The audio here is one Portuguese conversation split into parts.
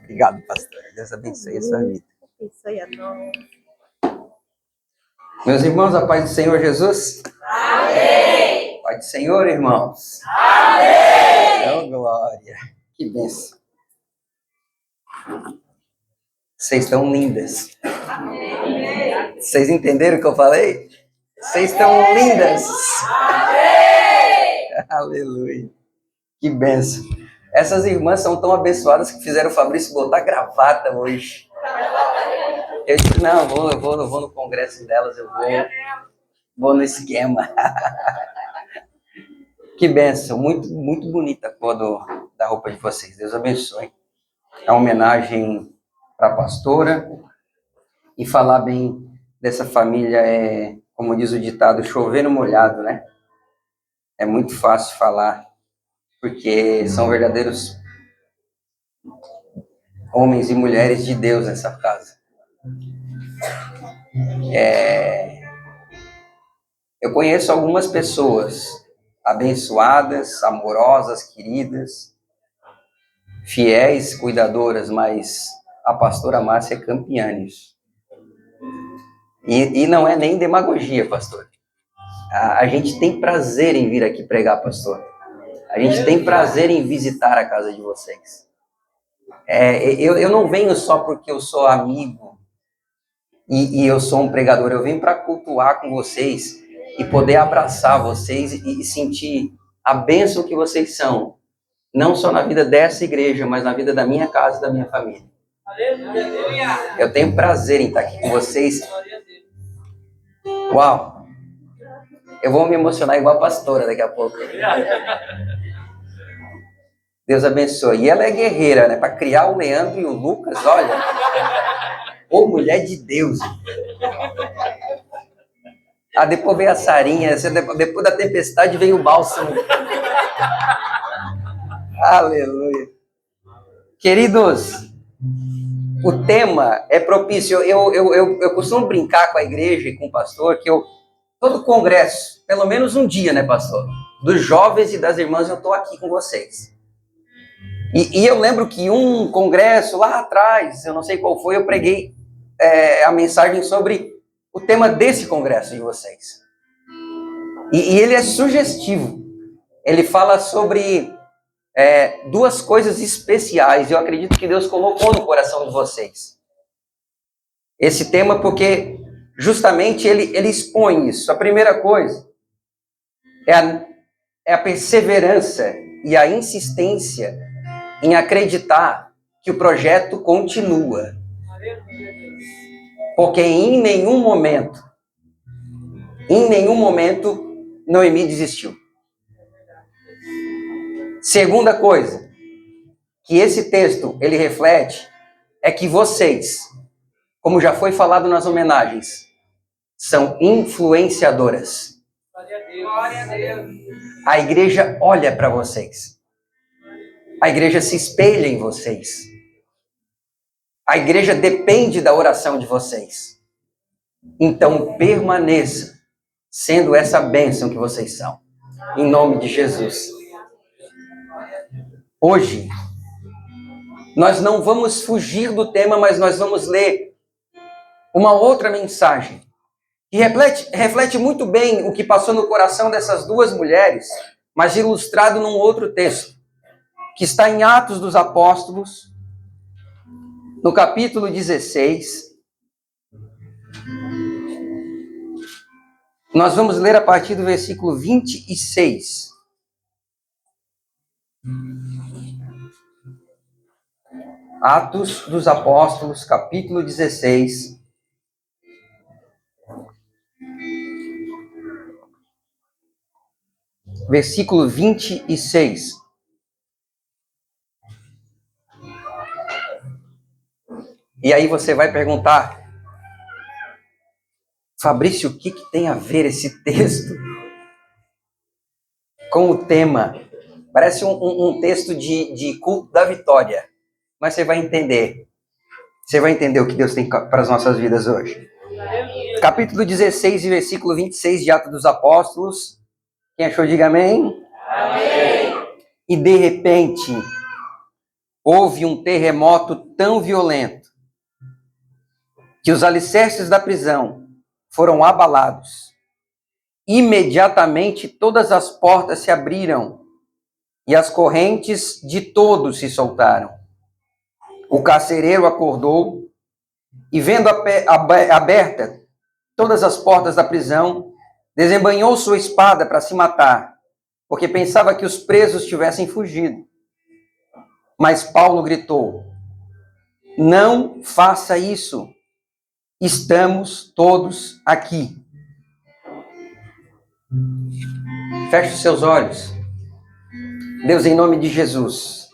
Obrigado, pastor. Deus abençoe a sua vida. Meus irmãos, a paz do Senhor Jesus. Amém. Paz do Senhor, irmãos. Amém. Oh, glória. Que bênção. Vocês estão lindas. Amém. Vocês entenderam o que eu falei? Vocês estão lindas. Amém. Aleluia. Que bênção. Essas irmãs são tão abençoadas que fizeram o Fabrício botar gravata hoje. Eu disse, não, eu vou no congresso delas, eu vou no esquema. Que bênção, muito, muito bonita a cor da roupa de vocês. Deus abençoe. É uma homenagem para a pastora. E falar bem dessa família é, como diz o ditado, chover no molhado, né? É muito fácil falar, porque são verdadeiros homens e mulheres de Deus nessa casa. Eu conheço algumas pessoas abençoadas, amorosas, queridas, fiéis, cuidadoras, mas a pastora Márcia é campeã nisso. E não é nem demagogia, pastor. A gente tem prazer em vir aqui pregar, pastor. A gente tem prazer em visitar a casa de vocês. Eu não venho só porque eu sou amigo e eu sou um pregador. Eu venho para cultuar com vocês e poder abraçar vocês e sentir a bênção que vocês são. Não só na vida dessa igreja, mas na vida da minha casa e da minha família. Eu tenho prazer em estar aqui com vocês. Uau! Eu vou me emocionar igual a pastora daqui a pouco. Deus abençoe. E ela é guerreira, né? Para criar o Leandro e o Lucas, olha. Ô, mulher de Deus. Depois veio a Sarinha. Depois da tempestade veio o bálsamo. Aleluia. Queridos, o tema é propício. Eu costumo brincar com a igreja e com o pastor que todo congresso, pelo menos um dia, né, pastor? Dos jovens e das irmãs, eu estou aqui com vocês. E eu lembro que um congresso lá atrás, eu não sei qual foi, eu preguei a mensagem sobre o tema desse congresso de vocês. E ele é sugestivo. Ele fala sobre duas coisas especiais. Eu acredito que Deus colocou no coração de vocês. Esse tema porque justamente ele expõe isso. A primeira coisa é a perseverança e a insistência em acreditar que o projeto continua. Porque em nenhum momento, Noemi desistiu. Segunda coisa, que esse texto, ele reflete, é que vocês, como já foi falado nas homenagens, são influenciadoras. Glória a Deus. A igreja olha para vocês. A igreja se espelha em vocês. A igreja depende da oração de vocês. Então, permaneça sendo essa bênção que vocês são. Em nome de Jesus. Hoje, nós não vamos fugir do tema, mas nós vamos ler uma outra mensagem que reflete muito bem o que passou no coração dessas duas mulheres, mas ilustrado num outro texto, que está em Atos dos Apóstolos, no capítulo 16. Nós vamos ler a partir do versículo 26. Atos dos Apóstolos, capítulo 16. Versículo 26. E aí você vai perguntar, Fabrício, o que tem a ver esse texto com o tema? Parece um texto de culto da vitória. Mas você vai entender. Você vai entender o que Deus tem para as nossas vidas hoje. Capítulo 16 e versículo 26 de Atos dos Apóstolos. Quem achou, diga amém. Amém. E de repente, houve um terremoto tão violento que os alicerces da prisão foram abalados. Imediatamente todas as portas se abriram e as correntes de todos se soltaram. O carcereiro acordou e, vendo aberta todas as portas da prisão, desembainhou sua espada para se matar, porque pensava que os presos tivessem fugido. Mas Paulo gritou: não faça isso, estamos todos aqui. Feche os seus olhos. Deus, em nome de Jesus,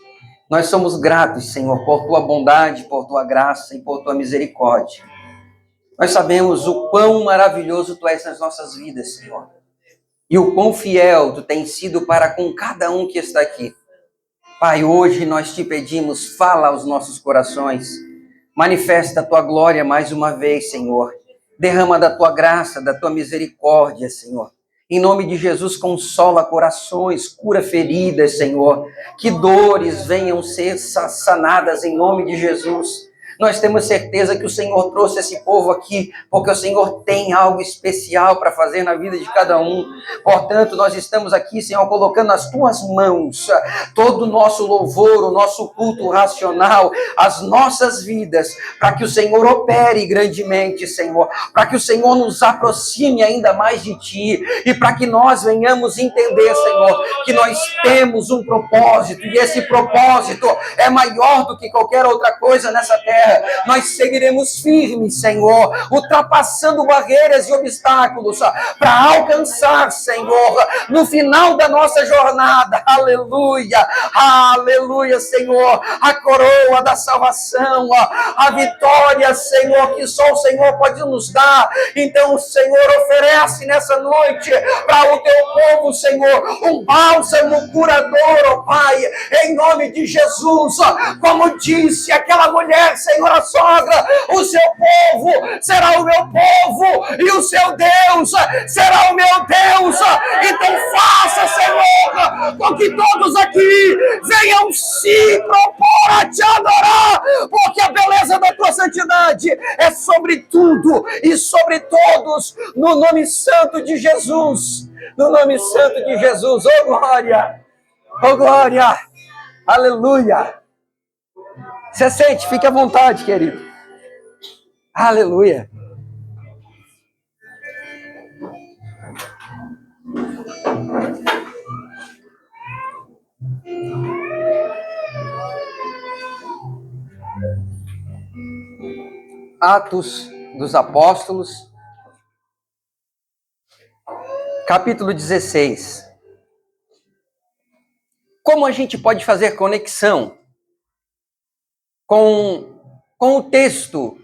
nós somos gratos, Senhor, por tua bondade, por tua graça e por tua misericórdia. Nós sabemos o quão maravilhoso tu és nas nossas vidas, Senhor, e o quão fiel tu tens sido para com cada um que está aqui. Pai, hoje nós te pedimos, fala aos nossos corações, manifesta a tua glória mais uma vez, Senhor. Derrama da tua graça, da tua misericórdia, Senhor. Em nome de Jesus, consola corações, cura feridas, Senhor. Que dores venham ser sanadas em nome de Jesus. Nós temos certeza que o Senhor trouxe esse povo aqui, porque o Senhor tem algo especial para fazer na vida de cada um. Portanto, nós estamos aqui, Senhor, colocando nas tuas mãos todo o nosso louvor, o nosso culto racional, as nossas vidas, para que o Senhor opere grandemente, Senhor, para que o Senhor nos aproxime ainda mais de Ti e para que nós venhamos entender, Senhor, que nós temos um propósito e esse propósito é maior do que qualquer outra coisa nessa terra. Nós seguiremos firmes, Senhor, ultrapassando barreiras e obstáculos para alcançar, Senhor, no final da nossa jornada, aleluia, aleluia, Senhor, a coroa da salvação, a vitória, Senhor, que só o Senhor pode nos dar. Então, o Senhor oferece nessa noite para o teu povo, Senhor, um bálsamo curador, ó Pai, em nome de Jesus, como disse aquela mulher, Senhor, a sogra, o seu povo será o meu povo e o seu Deus será o meu Deus. Então faça, Senhor, com que todos aqui venham se propor a te adorar, porque a beleza da tua santidade é sobre tudo e sobre todos, no nome santo de Jesus, no nome santo de Jesus. Oh glória, oh glória, aleluia. Você sente? Fique à vontade, querido. Aleluia. Atos dos Apóstolos, capítulo 16. Como a gente pode fazer conexão com o texto,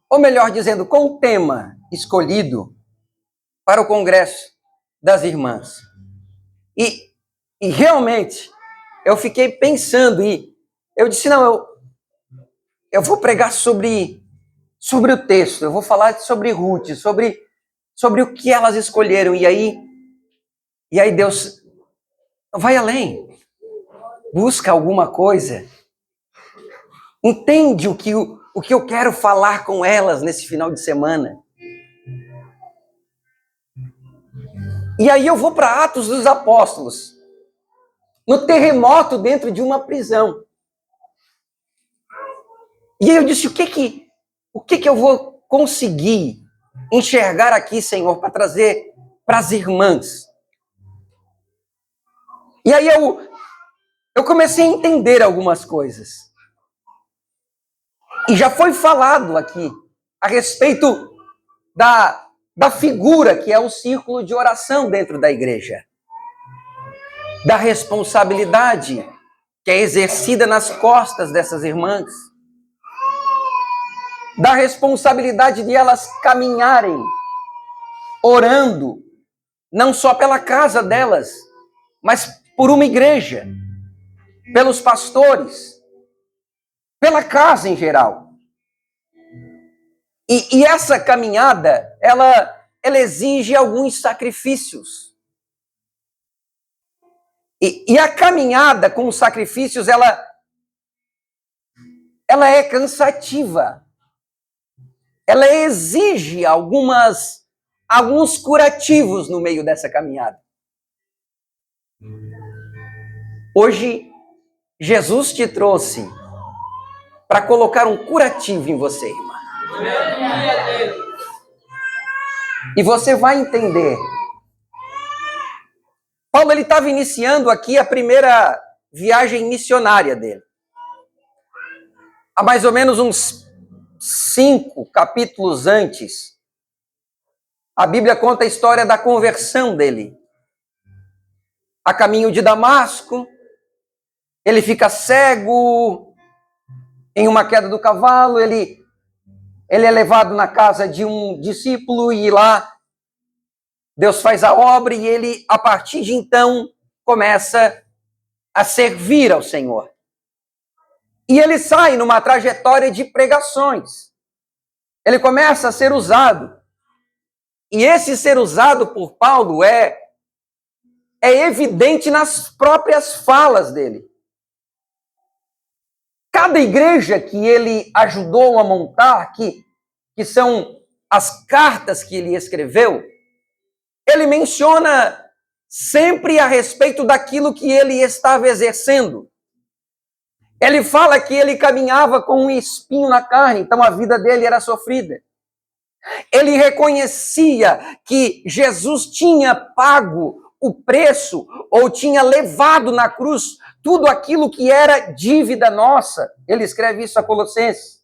ou melhor dizendo, com o tema escolhido para o Congresso das Irmãs? E realmente, eu fiquei pensando e eu disse, não, eu vou pregar sobre o texto, eu vou falar sobre Ruth, sobre o que elas escolheram. E aí Deus vai além, busca alguma coisa, entende o que eu quero falar com elas nesse final de semana. E aí eu vou para Atos dos Apóstolos, no terremoto dentro de uma prisão. E aí eu disse, o que eu vou conseguir enxergar aqui, Senhor, para trazer para as irmãs? E aí eu comecei a entender algumas coisas. E já foi falado aqui a respeito da figura que é o círculo de oração dentro da igreja. Da responsabilidade que é exercida nas costas dessas irmãs. Da responsabilidade de elas caminharem, orando, não só pela casa delas, mas por uma igreja, pelos pastores, pela casa em geral. E essa caminhada, ela exige alguns sacrifícios. E a caminhada com os sacrifícios, ela ela é cansativa. Ela exige alguns curativos no meio dessa caminhada. Hoje, Jesus te trouxe para colocar um curativo em você, irmã. E você vai entender. Paulo estava iniciando aqui a primeira viagem missionária dele. Há mais ou menos uns 5 capítulos antes, a Bíblia conta a história da conversão dele. A caminho de Damasco, ele fica cego em uma queda do cavalo, ele é levado na casa de um discípulo e lá Deus faz a obra e ele, a partir de então, começa a servir ao Senhor. E ele sai numa trajetória de pregações. Ele começa a ser usado. E esse ser usado por Paulo é evidente nas próprias falas dele. Cada igreja que ele ajudou a montar, que são as cartas que ele escreveu, ele menciona sempre a respeito daquilo que ele estava exercendo. Ele fala que ele caminhava com um espinho na carne, então a vida dele era sofrida. Ele reconhecia que Jesus tinha pago o preço, ou tinha levado na cruz tudo aquilo que era dívida nossa. Ele escreve isso a Colossenses.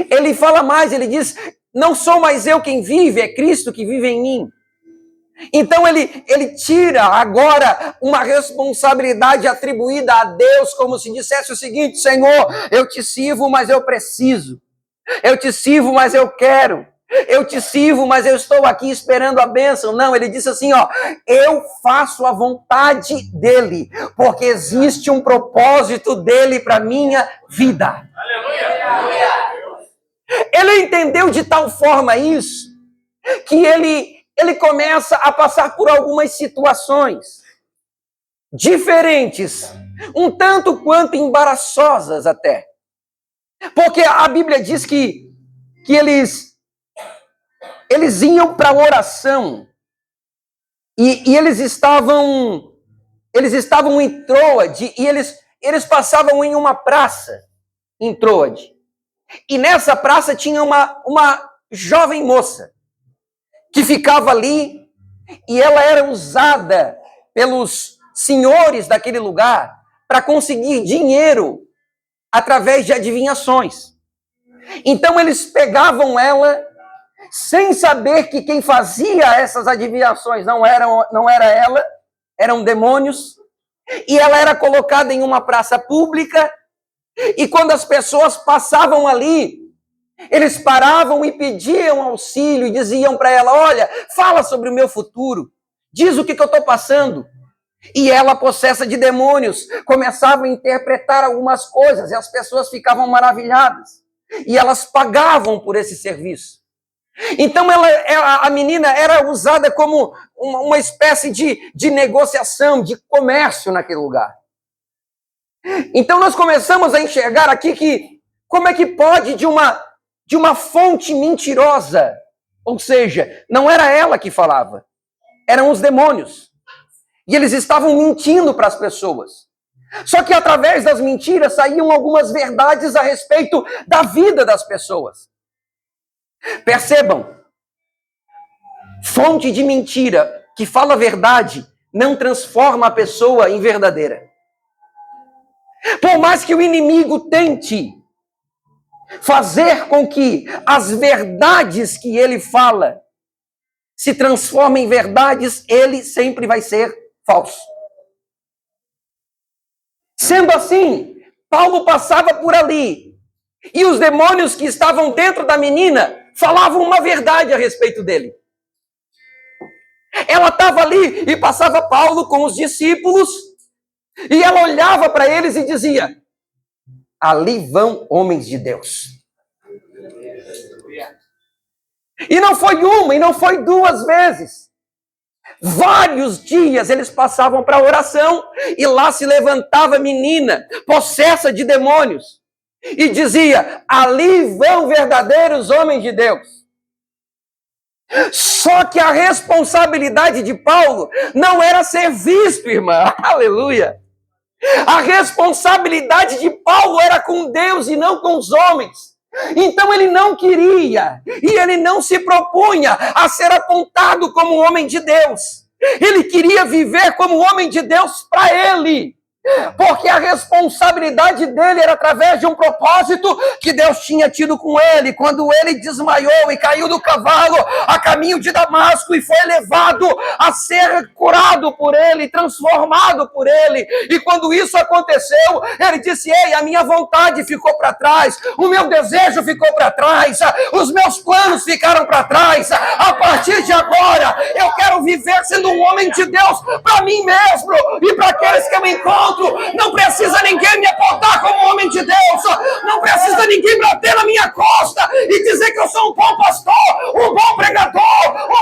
Ele fala mais, ele diz, não sou mais eu quem vive, é Cristo que vive em mim. Então ele tira agora uma responsabilidade atribuída a Deus, como se dissesse o seguinte: Senhor, eu te sirvo, mas eu preciso. Eu te sirvo, mas eu quero. Eu te sirvo, mas eu estou aqui esperando a bênção. Não, ele disse assim, ó, eu faço a vontade dele, porque existe um propósito dele para minha vida. Aleluia! Ele entendeu de tal forma isso, que ele começa a passar por algumas situações diferentes, um tanto quanto embaraçosas até. Porque a Bíblia diz que eles iam para a oração e eles estavam em Troade e eles passavam em uma praça em Troade. E nessa praça tinha uma jovem moça que ficava ali e ela era usada pelos senhores daquele lugar para conseguir dinheiro através de adivinhações. Então eles pegavam ela sem saber que quem fazia essas adivinhações não era ela, eram demônios, e ela era colocada em uma praça pública, e quando as pessoas passavam ali, eles paravam e pediam auxílio e diziam para ela, olha, fala sobre o meu futuro, diz o que eu estou passando. E ela, possessa de demônios, começava a interpretar algumas coisas e as pessoas ficavam maravilhadas. E elas pagavam por esse serviço. Então a menina era usada como uma espécie de negociação, de comércio naquele lugar. Então nós começamos a enxergar aqui que como é que pode de uma fonte mentirosa, ou seja, não era ela que falava, eram os demônios. E eles estavam mentindo para as pessoas. Só que através das mentiras saíam algumas verdades a respeito da vida das pessoas. Percebam, fonte de mentira que fala a verdade não transforma a pessoa em verdadeira. Por mais que o inimigo tente fazer com que as verdades que ele fala se transformem em verdades, ele sempre vai ser falso. Sendo assim, Paulo passava por ali e os demônios que estavam dentro da menina falavam uma verdade a respeito dele. Ela estava ali e passava Paulo com os discípulos e ela olhava para eles e dizia, ali vão homens de Deus. E não foi uma, e não foi 2 vezes. Vários dias eles passavam para a oração e lá se levantava a menina, possessa de demônios. e dizia: ali vão verdadeiros homens de Deus. Só que a responsabilidade de Paulo não era ser visto, irmã. Aleluia. A responsabilidade de Paulo era com Deus e não com os homens. Então ele não queria e ele não se propunha a ser apontado como homem de Deus. Ele queria viver como homem de Deus para ele. Porque a responsabilidade dele era através de um propósito que Deus tinha tido com ele, quando ele desmaiou e caiu do cavalo a caminho de Damasco e foi levado a ser curado por ele, transformado por ele. E quando isso aconteceu, ele disse: ei, a minha vontade ficou para trás, o meu desejo ficou para trás, os meus planos ficaram para trás. A partir de agora, eu quero viver sendo um homem de Deus para mim mesmo e para aqueles que eu encontro. Não precisa ninguém me apontar como homem de Deus. Não precisa ninguém bater na minha costa e dizer que eu sou um bom pastor, um bom pregador,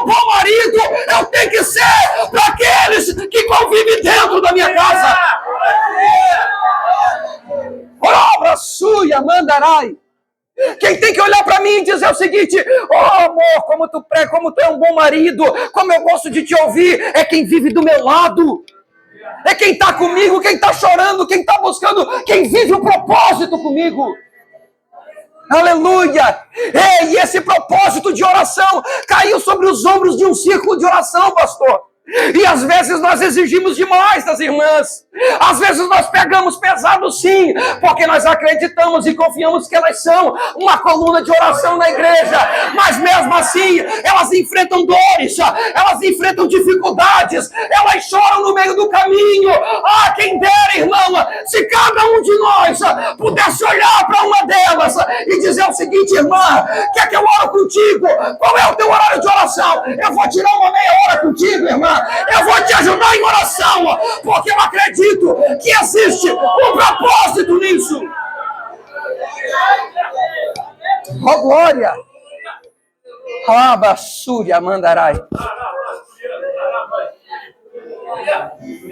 um bom marido. Eu tenho que ser para aqueles que convivem dentro da minha casa. Obra suia, mandarai. Quem tem que olhar para mim e dizer o seguinte: oh amor, como tu prega, como tu é um bom marido, como eu gosto de te ouvir, é quem vive do meu lado. É quem está comigo, quem está chorando, quem está buscando, quem vive o propósito comigo. Aleluia! E esse propósito de oração caiu sobre os ombros de um círculo de oração, pastor. E às vezes nós exigimos demais das irmãs. Às vezes nós pegamos pesado sim, porque nós acreditamos e confiamos que elas são uma coluna de oração na igreja. Mas mesmo assim, elas enfrentam dores, elas enfrentam dificuldades, elas choram no meio do caminho. Ah, quem dera, irmão, se cada um de nós pudesse olhar para uma delas e dizer o seguinte: irmã, quer que eu oro contigo? Qual é o teu horário de oração? Eu vou tirar uma meia hora contigo, irmã. Eu vou te ajudar em oração, porque eu acredito que existe um propósito nisso. Oh, glória! Rabassúria mandarai.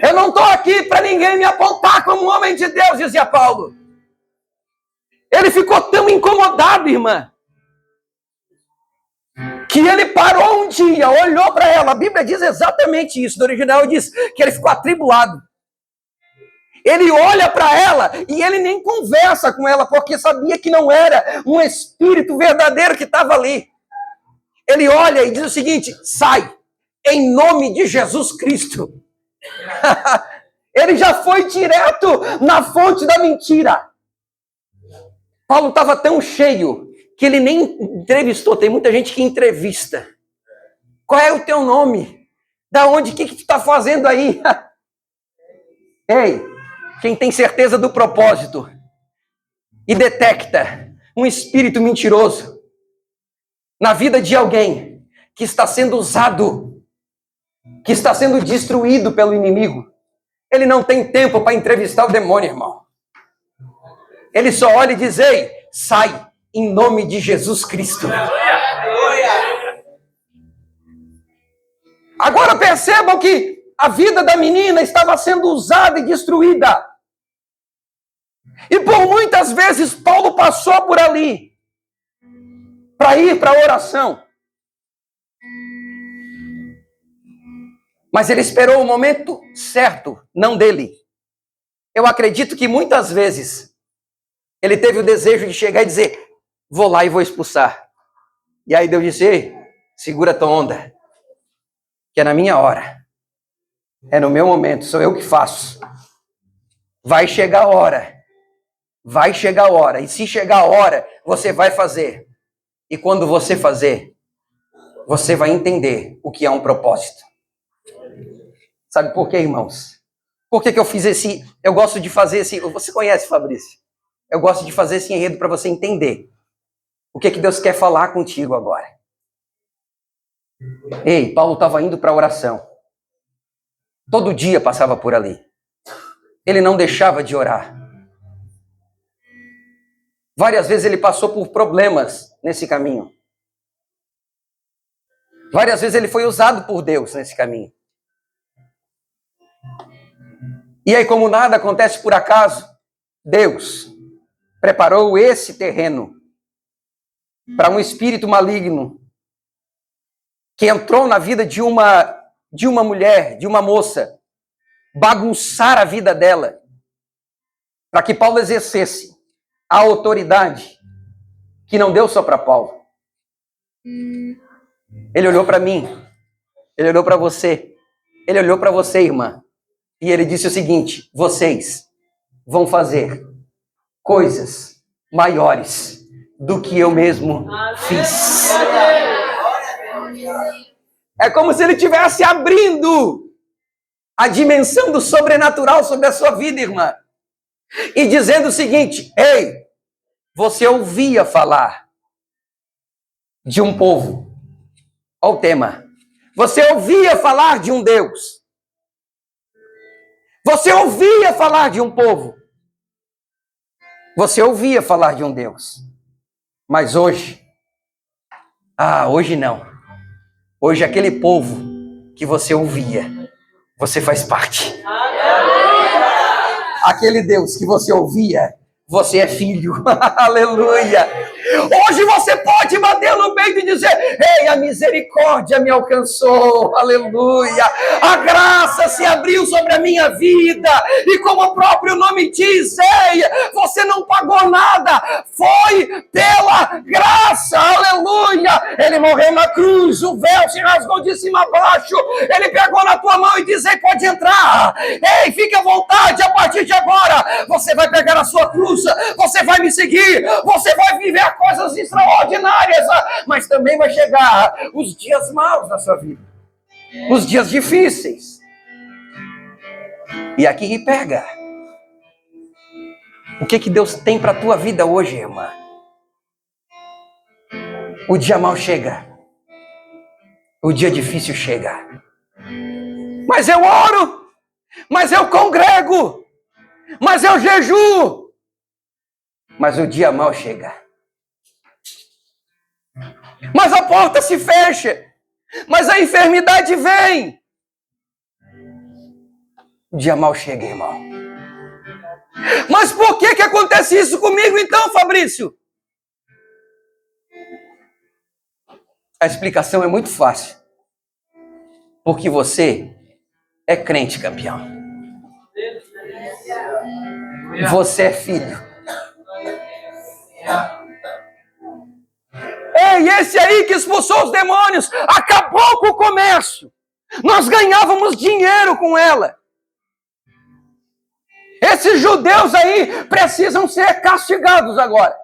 Eu não estou aqui para ninguém me apontar como homem de Deus, dizia Paulo. Ele ficou tão incomodado, irmã, que ele parou um dia, olhou para ela. A Bíblia diz exatamente isso. No original diz que ele ficou atribulado. Ele olha para ela e ele nem conversa com ela, porque sabia que não era um espírito verdadeiro que estava ali. Ele olha e diz o seguinte: sai, em nome de Jesus Cristo. Ele já foi direto na fonte da mentira. Paulo estava tão cheio que ele nem entrevistou. Tem muita gente que entrevista. Qual é o teu nome? Da onde? O que tu está fazendo aí? Ei, quem tem certeza do propósito e detecta um espírito mentiroso na vida de alguém que está sendo usado, que está sendo destruído pelo inimigo, ele não tem tempo para entrevistar o demônio, irmão. Ele só olha e diz: ei, sai, em nome de Jesus Cristo. Agora percebam que a vida da menina estava sendo usada e destruída. E por muitas vezes Paulo passou por ali para ir para a oração. Mas ele esperou o momento certo, não dele. Eu acredito que muitas vezes ele teve o desejo de chegar e dizer: vou lá e vou expulsar. E aí Deus disse: ei, segura tua onda, que é na minha hora. É no meu momento, sou eu que faço. Vai chegar a hora. Vai chegar a hora. E se chegar a hora, você vai fazer. E quando você fazer, você vai entender o que é um propósito. Sabe por quê, irmãos? Por que eu fiz esse... Eu gosto de fazer esse... Você conhece, Fabrício? Eu gosto de fazer esse enredo para você entender o que Deus quer falar contigo agora. Ei, Paulo estava indo para a oração. Todo dia passava por ali. Ele não deixava de orar. Várias vezes ele passou por problemas nesse caminho. Várias vezes ele foi usado por Deus nesse caminho. E aí, como nada acontece por acaso, Deus preparou esse terreno para um espírito maligno que entrou na vida de uma mulher, de uma moça, bagunçar a vida dela, para que Paulo exercesse a autoridade que não deu só para Paulo. Ele olhou para mim, ele olhou para você, ele olhou para você, irmã, e ele disse o seguinte: vocês vão fazer coisas maiores do que eu mesmo fiz. É como se ele estivesse abrindo a dimensão do sobrenatural sobre a sua vida, irmã, e dizendo o seguinte: ei, você ouvia falar de um povo. Olha o tema. Você ouvia falar de um Deus. Você ouvia falar de um povo. Você ouvia falar de um Deus. Mas hoje, hoje não. Hoje aquele povo que você ouvia, você faz parte. Aquele Deus que você ouvia, você é filho. Aleluia. Hoje você pode bater no peito e dizer: ei, a misericórdia me alcançou. Aleluia. A graça se abriu sobre a minha vida. E como o próprio nome diz, ei, você não pagou nada. Foi pela graça. Aleluia. Ele morreu na cruz. O véu se rasgou de cima a baixo. Ele pegou na tua mão e disse: ei, pode entrar. Ei, fique à vontade. A partir de agora, você vai pegar a sua cruz. Você vai me seguir. Você vai viver coisas extraordinárias, mas também vai chegar os dias maus da sua vida, os dias difíceis. E aqui pega. O que Deus tem para a tua vida hoje, irmã? O dia mau chega, o dia difícil chega. Mas eu oro, mas eu congrego, mas eu jejuo. Mas o dia mau chega. Mas a porta se fecha. Mas a enfermidade vem. O dia mau chega, irmão. Mas por que acontece isso comigo então, Fabrício? A explicação é muito fácil. Porque você é crente, campeão. Você é filho. Ei, esse aí que expulsou os demônios acabou com o comércio. Nós ganhávamos dinheiro com ela. Esses judeus aí precisam ser castigados agora.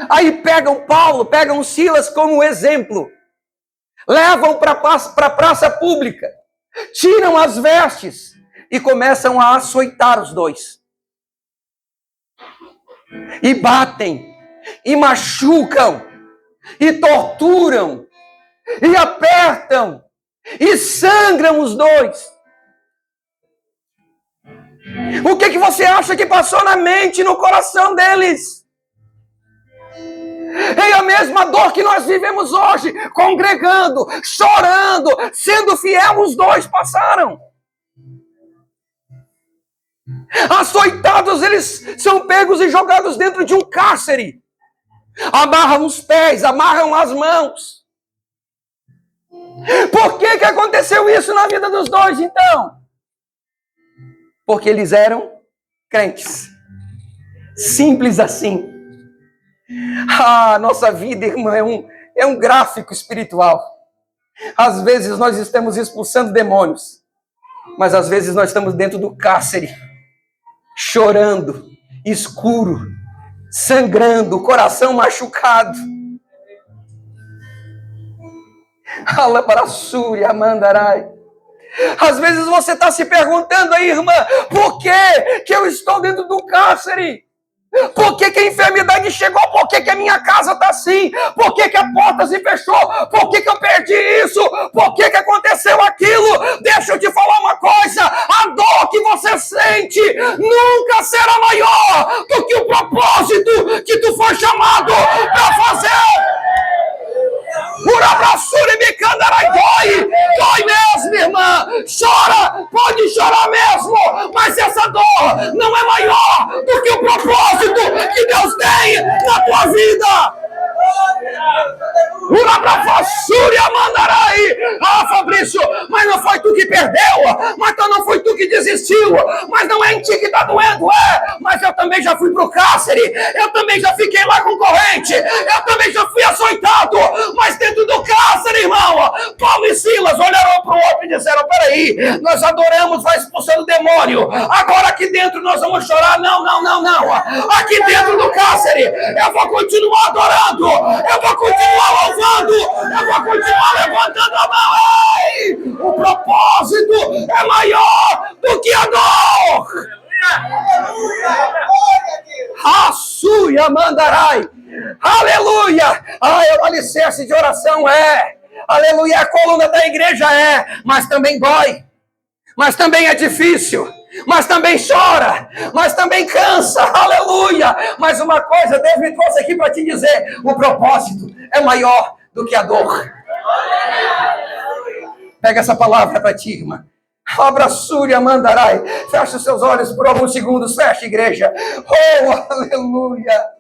Aí pegam Paulo, pegam Silas como exemplo. Levam para a praça pública. Tiram as vestes e começam a açoitar os dois. E batem. E machucam, e torturam, e apertam, e sangram os dois. O que você acha que passou na mente e no coração deles? É a mesma dor que nós vivemos hoje, congregando, chorando, sendo fiel, os dois passaram. Açoitados, eles são pegos e jogados dentro de um cárcere. Amarram os pés, amarram as mãos. Por que aconteceu isso na vida dos dois, então? Porque eles eram crentes. Simples assim. Nossa vida, irmã, é um gráfico espiritual. Às vezes nós estamos expulsando demônios, mas às vezes nós estamos dentro do cárcere, chorando, escuro, sangrando, coração machucado. Alabarassúria, mandarai. Às vezes você está se perguntando aí, irmã, por que eu estou dentro do cárcere? Por que a enfermidade chegou? Por que a minha casa está assim? Por que a porta se fechou? Por que eu perdi isso? Por que aconteceu aquilo? Deixa eu te falar uma coisa. A dor que você sente nunca será maior do que o propósito que tu foi chamado para fazer. Dói mesmo, irmã. Chora, pode chorar mesmo. Mas essa dor não é maior do que o propósito desistiu, mas não é em ti que está doendo, mas eu também já fui para o cárcere, eu também já fiquei lá com corrente, eu também já fui açoitado, mas dentro do cárcere, irmão, Paulo e Silas olharam para o outro e disseram, peraí, nós adoramos, vai expulsando o demônio, agora aqui dentro nós vamos chorar, não, aqui dentro do cárcere, eu vou continuar adorando, eu vou continuar louvando, eu vou continuar levantando a mão, o propósito é maior do que a dor. Hassuia mandarai. Aleluia. É o alicerce de oração, aleluia, a coluna da igreja mas também dói, mas também é difícil, mas também chora, mas também cansa, aleluia. Mas uma coisa, Deus me trouxe aqui para te dizer, o propósito é maior do que a dor. Pega essa palavra para ti, irmã. Abra Súria Mandarai. Feche os seus olhos por alguns segundos. Feche, igreja. Oh, aleluia.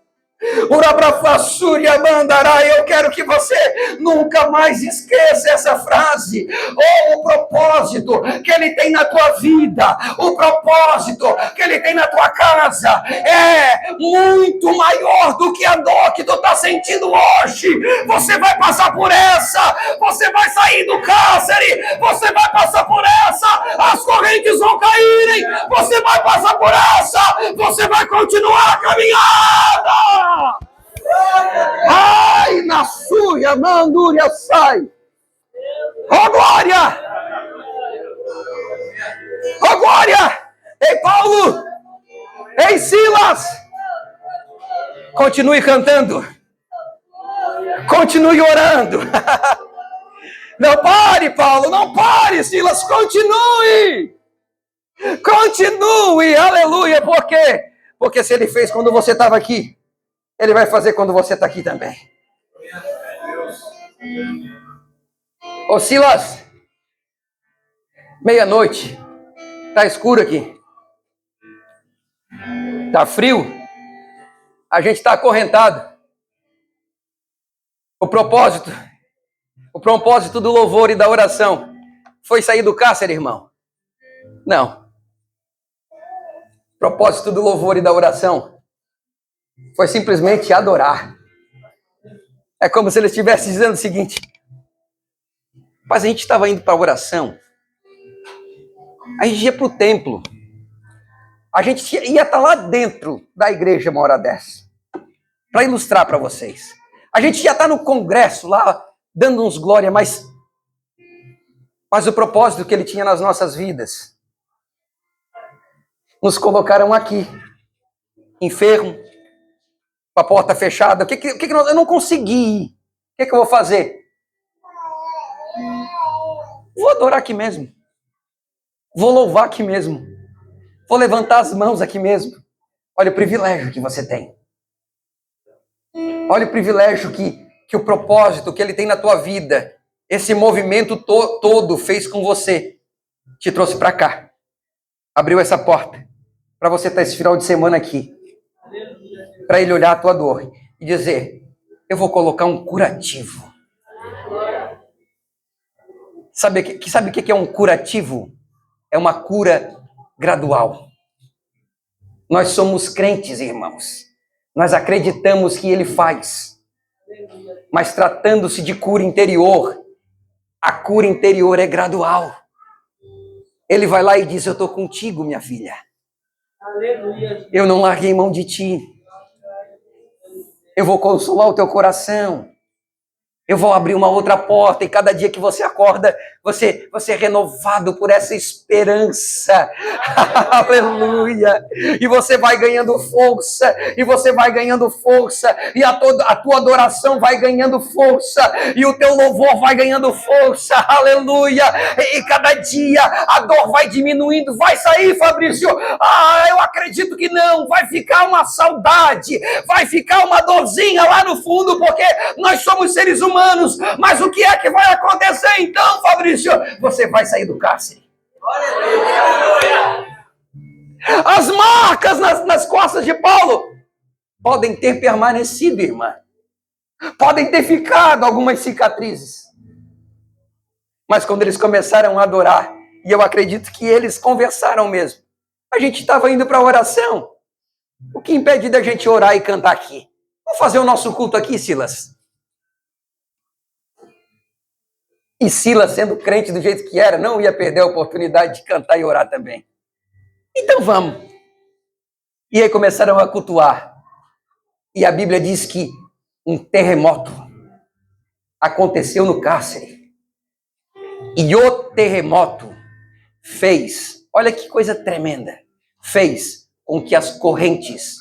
Urabrafassúria Mandarai, eu quero que você nunca mais esqueça essa frase. O propósito que ele tem na tua vida, o propósito que ele tem na tua casa é muito maior do que a dor que tu está sentindo hoje. Você vai passar por essa, você vai sair do cárcere, você vai passar por essa, as correntes vão caírem, você vai passar por essa, você vai continuar a caminhada. Ai, na sua mandúria sai. Oh, glória! Oh, glória! Ei, Paulo! Ei, Silas! Continue cantando. Continue orando. Não pare, Paulo, não pare, Silas, continue! Continue, aleluia, por quê? Porque se ele fez quando você estava aqui, ele vai fazer quando você está aqui também. Ô Silas, meia-noite, tá escuro aqui, tá frio, a gente está acorrentado. O propósito do louvor e da oração foi sair do cárcere, irmão? Não. O propósito do louvor e da oração foi simplesmente adorar. É como se ele estivesse dizendo o seguinte: mas a gente estava indo para a oração, a gente ia para o templo, a gente ia estar lá dentro da igreja uma hora dessa, para ilustrar para vocês. A gente ia estar no congresso lá, dando uns glória, mas o propósito que ele tinha nas nossas vidas, nos colocaram aqui, enfermo, com a porta fechada. Eu não consegui. O que eu vou fazer? Vou adorar aqui mesmo. Vou louvar aqui mesmo. Vou levantar as mãos aqui mesmo. Olha o privilégio que você tem. Olha o privilégio que o propósito que ele tem na tua vida, esse movimento todo fez com você, te trouxe para cá. Abriu essa porta para você estar esse final de semana aqui. Para ele olhar a tua dor e dizer: eu vou colocar um curativo. Sabe o que é um curativo? É uma cura gradual. Nós somos crentes, irmãos. Nós acreditamos que ele faz. Mas tratando-se de cura interior, a cura interior é gradual. Ele vai lá e diz: eu estou contigo, minha filha. Eu não larguei mão de ti. Eu vou consolar o teu coração. Eu vou abrir uma outra porta, e cada dia que você acorda, você é renovado por essa esperança. Aleluia! E você vai ganhando força, e você vai ganhando força, e a tua adoração vai ganhando força, e o teu louvor vai ganhando força. Aleluia! E cada dia a dor vai diminuindo. Vai sair, Fabrício? Eu acredito que não. Vai ficar uma saudade, vai ficar uma dorzinha lá no fundo, porque nós somos seres humanos. Mas o que é que vai acontecer então, Fabrício? Você vai sair do cárcere. As marcas nas costas de Paulo podem ter permanecido, irmã. Podem ter ficado algumas cicatrizes. Mas quando eles começaram a adorar E eu acredito que eles conversaram mesmo. A gente estava indo para a oração. O que impede da gente orar e cantar aqui? Vamos fazer o nosso culto aqui, Silas? E Silas, sendo crente do jeito que era, não ia perder a oportunidade de cantar e orar também. Então vamos. E aí começaram a cultuar. E a Bíblia diz que um terremoto aconteceu no cárcere. E o terremoto fez, olha que coisa tremenda, fez com que as correntes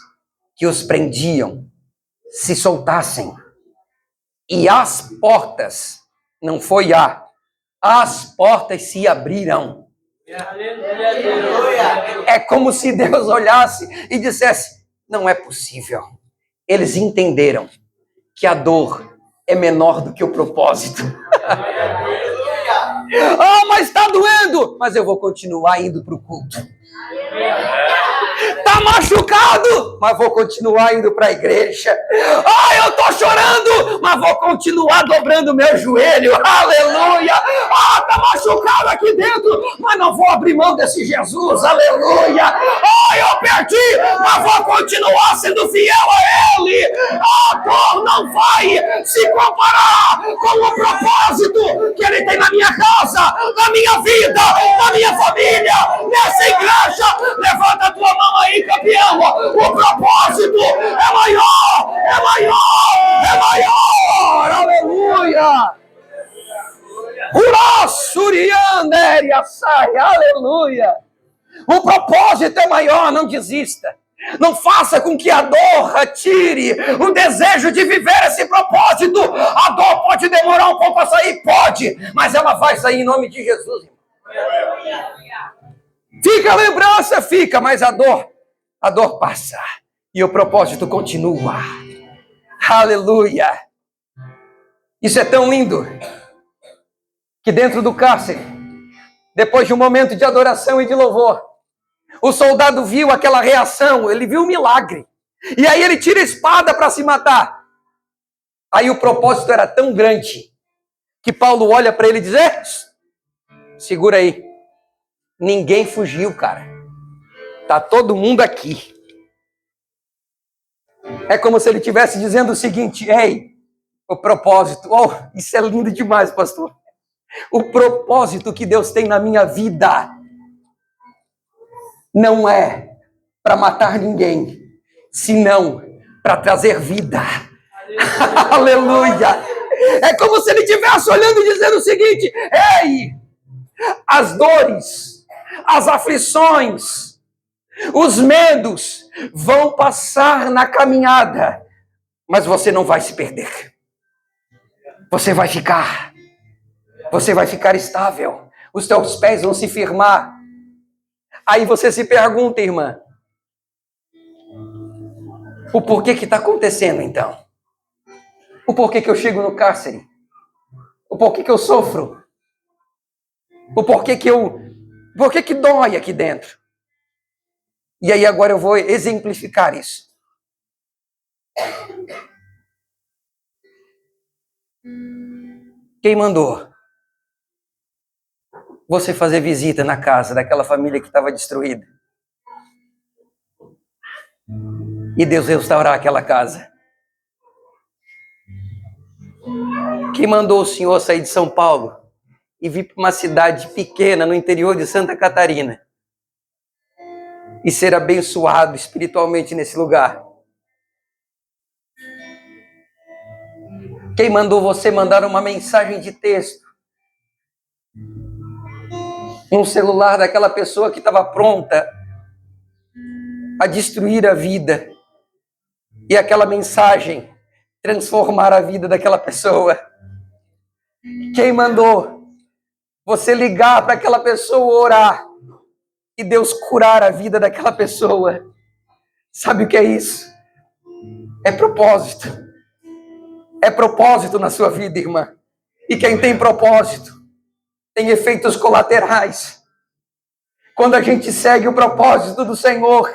que os prendiam se soltassem. E as portas, não foi as portas se abriram. É como se Deus olhasse e dissesse, não é possível. Eles entenderam que a dor é menor do que o propósito. Ah, mas está doendo! Mas eu vou continuar indo para o culto. Tá machucado, mas vou continuar indo para a igreja. Ah, eu tô chorando, mas vou continuar dobrando meu joelho. Aleluia. Ah, tá machucado aqui dentro, mas não vou abrir mão desse Jesus. Aleluia. Ah, eu perdi, mas vou continuar sendo fiel a Ele. A dor não vai se comparar com o propósito que Ele tem na minha casa, na minha vida, na minha família, nessa igreja. Levanta a tua mão aí, campeão. O propósito é maior, é maior, é maior. Aleluia. Aleluia. O propósito é maior, não desista. Não faça com que a dor retire o desejo de viver esse propósito. A dor pode demorar um pouco a sair, pode, mas ela vai sair em nome de Jesus, irmão. Fica a lembrança, fica, mas a dor passa. E o propósito continua. Aleluia. Isso é tão lindo, que dentro do cárcere, depois de um momento de adoração e de louvor, o soldado viu aquela reação, ele viu um milagre. E aí ele tira a espada para se matar. Aí o propósito era tão grande, que Paulo olha para ele e diz, segura aí. Ninguém fugiu, cara. Tá todo mundo aqui. É como se ele estivesse dizendo o seguinte, ei, o propósito, isso é lindo demais, pastor. O propósito que Deus tem na minha vida não é para matar ninguém, senão para trazer vida. Aleluia. É como se ele estivesse olhando e dizendo o seguinte, ei, as dores, as aflições, os medos vão passar na caminhada, mas você não vai se perder. Você vai ficar estável. Os teus pés vão se firmar. Aí você se pergunta, irmã, o porquê que está acontecendo então? O porquê que eu chego no cárcere? O porquê que eu sofro? O porquê que dói aqui dentro? E aí agora eu vou exemplificar isso. Quem mandou você fazer visita na casa daquela família que estava destruída? E Deus restaurar aquela casa? Quem mandou o senhor sair de São Paulo e vir para uma cidade pequena no interior de Santa Catarina e ser abençoado espiritualmente nesse lugar? Quem mandou você mandar uma mensagem de texto no celular daquela pessoa que estava pronta a destruir a vida e aquela mensagem transformar a vida daquela pessoa? Quem mandou você ligar para aquela pessoa, orar e Deus curar a vida daquela pessoa? Sabe o que é isso? É propósito. É propósito na sua vida, irmã. E quem tem propósito tem efeitos colaterais. Quando a gente segue o propósito do Senhor,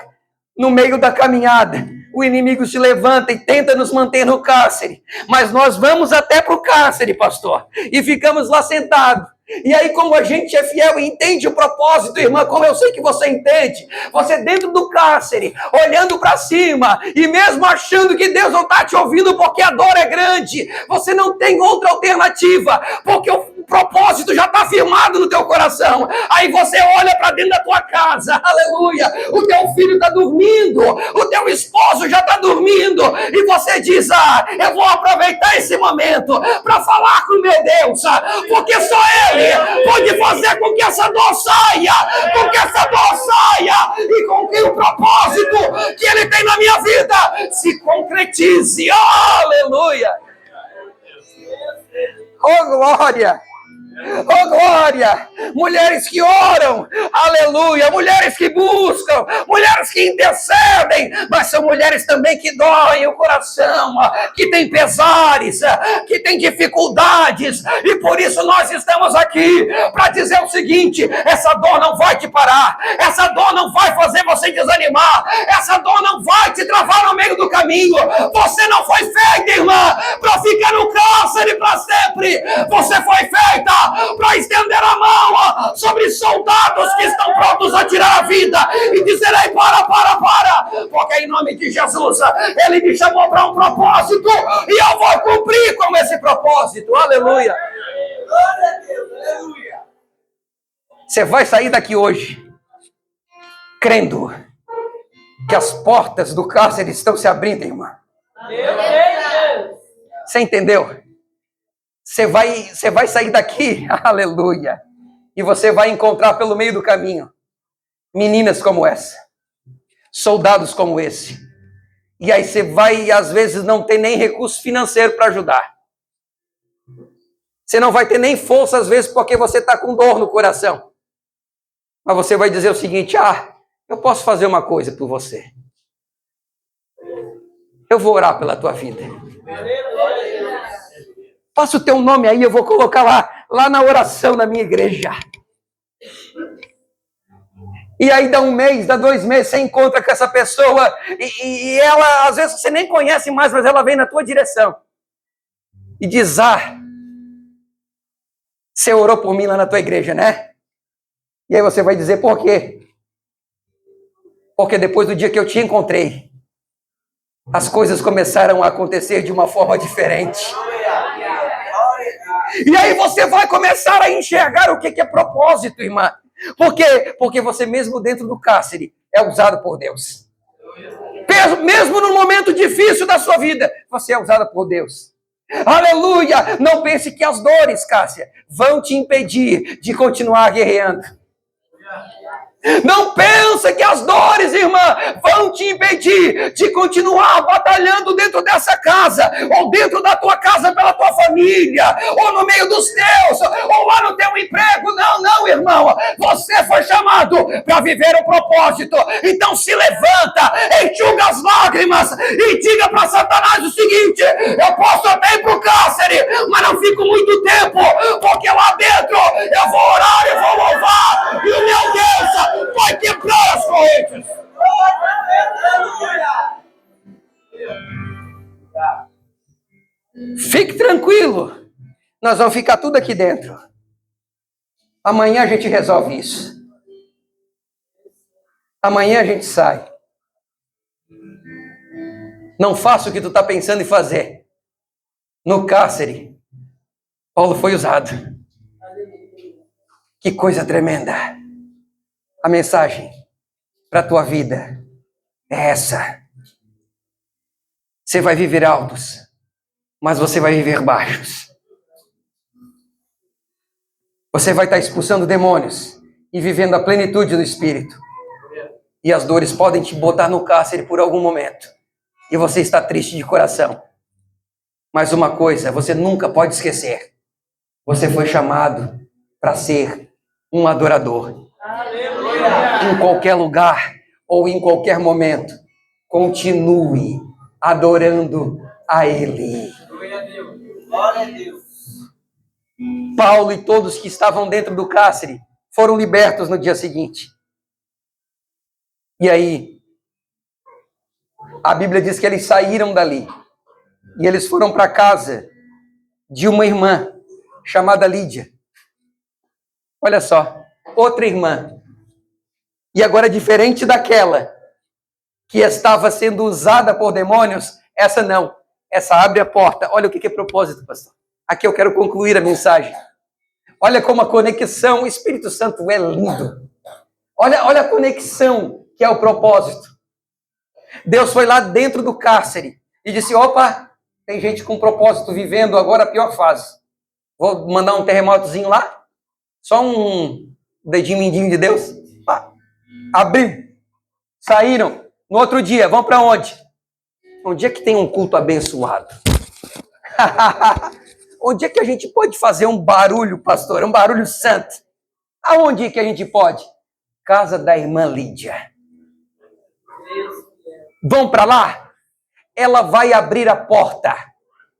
no meio da caminhada, o inimigo se levanta e tenta nos manter no cárcere. Mas nós vamos até para o cárcere, pastor, e ficamos lá sentados. E aí, como a gente é fiel e entende o propósito, irmã, como eu sei que você entende, você dentro do cárcere, olhando para cima, e mesmo achando que Deus não está te ouvindo porque a dor é grande, você não tem outra alternativa, porque o propósito já está firmado no teu coração. Aí você olha para dentro da tua casa, aleluia, o teu filho está dormindo, o teu esposo já está dormindo, e você diz, eu vou aproveitar esse momento para falar com meu Deus, porque só Ele pode fazer com que essa dor saia, e com que o propósito que Ele tem na minha vida se concretize, aleluia, oh glória, oh glória, mulheres que oram, aleluia, mulheres que buscam, mulheres que intercedem, mas são mulheres também que doem o coração, que têm pesares, que têm dificuldades, e por isso nós estamos aqui para dizer o seguinte: essa dor não vai te parar, essa dor não vai fazer você desanimar, essa dor não vai te travar no meio do caminho, você não foi feita, irmã, para ficar no cárcere para sempre, você foi feita para estender a mão sobre soldados que estão prontos a tirar a vida e dizer: ei, para, porque em nome de Jesus Ele me chamou para um propósito e eu vou cumprir com esse propósito, aleluia. Glória a Deus, aleluia. Você vai sair daqui hoje crendo que as portas do cárcere estão se abrindo, irmã. Você entendeu? Você vai sair daqui, aleluia, e você vai encontrar pelo meio do caminho meninas como essa, soldados como esse. E aí você vai, às vezes, não ter nem recurso financeiro para ajudar. Você não vai ter nem força, às vezes, porque você está com dor no coração. Mas você vai dizer o seguinte: eu posso fazer uma coisa por você. Eu vou orar pela tua vida. Passa o teu nome aí, eu vou colocar lá na oração da minha igreja. E aí dá 1 mês, dá 2 meses, você encontra com essa pessoa e ela, às vezes, você nem conhece mais, mas ela vem na tua direção. E diz: você orou por mim lá na tua igreja, né? E aí você vai dizer: por quê? Porque depois do dia que eu te encontrei, as coisas começaram a acontecer de uma forma diferente. E aí você vai começar a enxergar o que é propósito, irmã. Por quê? Porque você mesmo dentro do cárcere é usado por Deus. Mesmo no momento difícil da sua vida, você é usada por Deus. Aleluia! Não pense que as dores, Cássia, vão te impedir de continuar guerreando. Não pensa que as dores, irmã, vão te impedir de continuar batalhando dentro dessa casa, ou dentro da tua casa pela tua família, ou no meio dos teus, ou lá no teu emprego. Não, irmão. Você foi chamado para viver o propósito. Então se levanta, enxuga as lágrimas e diga para Satanás o seguinte: eu posso até ir para o cárcere, mas não fico muito tempo, porque lá dentro eu vou orar, eu vou louvar, e o meu Deus vai quebrar as correntes. Fique tranquilo. Nós vamos ficar tudo aqui dentro. Amanhã a gente resolve isso. Amanhã a gente sai. Não faça o que tu está pensando em fazer. No cárcere, Paulo foi usado. Que coisa tremenda. A mensagem para a tua vida é essa. Você vai viver altos, mas você vai viver baixos. Você vai estar expulsando demônios e vivendo a plenitude do Espírito. E as dores podem te botar no cárcere por algum momento. E você está triste de coração. Mas uma coisa você nunca pode esquecer. Você foi chamado para ser um adorador. Em qualquer lugar ou em qualquer momento, continue adorando a Ele. Glória a Deus. Paulo e todos que estavam dentro do cárcere foram libertos no dia seguinte. E aí, a Bíblia diz que eles saíram dali e eles foram para a casa de uma irmã chamada Lídia. Olha só, outra irmã. E agora, diferente daquela que estava sendo usada por demônios, essa não. Essa abre a porta. Olha o que é propósito, pastor. Aqui eu quero concluir a mensagem. Olha como a conexão, o Espírito Santo é lindo. Olha a conexão que é o propósito. Deus foi lá dentro do cárcere e disse, opa, tem gente com propósito vivendo agora a pior fase. Vou mandar um terremotozinho lá, só um dedinho mindinho de Deus. Pá, abriu, saíram. No outro dia, vão para onde? Onde é que tem um culto abençoado? Onde é que a gente pode fazer um barulho, pastor? Um barulho santo? Aonde que a gente pode? Casa da irmã Lídia. Vão para lá? Ela vai abrir a porta.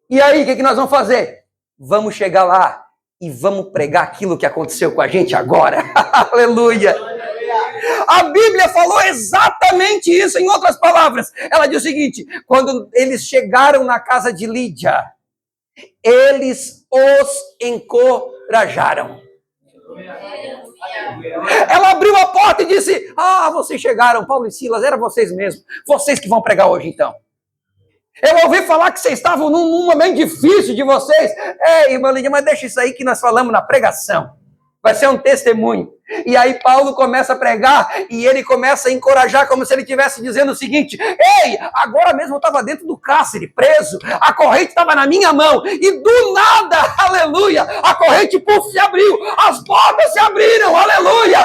E aí, o que nós vamos fazer? Vamos chegar lá e vamos pregar aquilo que aconteceu com a gente agora. Aleluia! A Bíblia falou exatamente isso, em outras palavras. Ela diz o seguinte, quando eles chegaram na casa de Lídia, eles os encorajaram. Ela abriu a porta e disse, vocês chegaram, Paulo e Silas, era vocês mesmos. Vocês que vão pregar hoje, então. Eu ouvi falar que vocês estavam num momento difícil de vocês. Ei, irmã Lídia, mas deixa isso aí que nós falamos na pregação. Vai ser um testemunho. E aí Paulo começa a pregar e ele começa a encorajar como se ele estivesse dizendo o seguinte, ei, agora mesmo eu estava dentro do cárcere, preso, a corrente estava na minha mão e do nada, aleluia, a corrente se abriu, as portas se abriram, aleluia,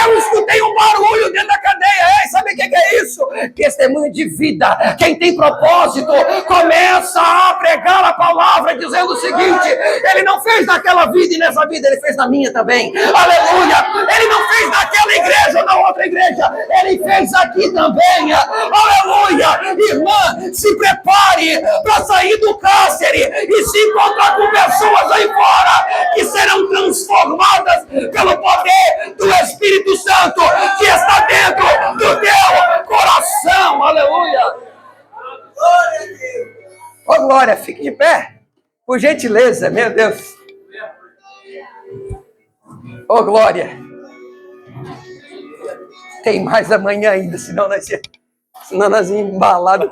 eu escutei um barulho dentro da cadeia, ei, sabe o que é isso? Testemunho de vida, quem tem propósito começa a pregar a palavra dizendo o seguinte, ele não fez naquela vida e nessa vida, ele fez na minha também, aleluia, ele não fez naquela igreja ou na outra igreja, ele fez aqui também, aleluia, irmã, se prepare para sair do cárcere e se encontrar com pessoas aí fora que serão transformadas pelo poder do Espírito Santo que está dentro do teu coração, aleluia. Ô glória, fique de pé, por gentileza, meu Deus. Ô glória. Tem mais amanhã ainda, senão nós íamos embalados.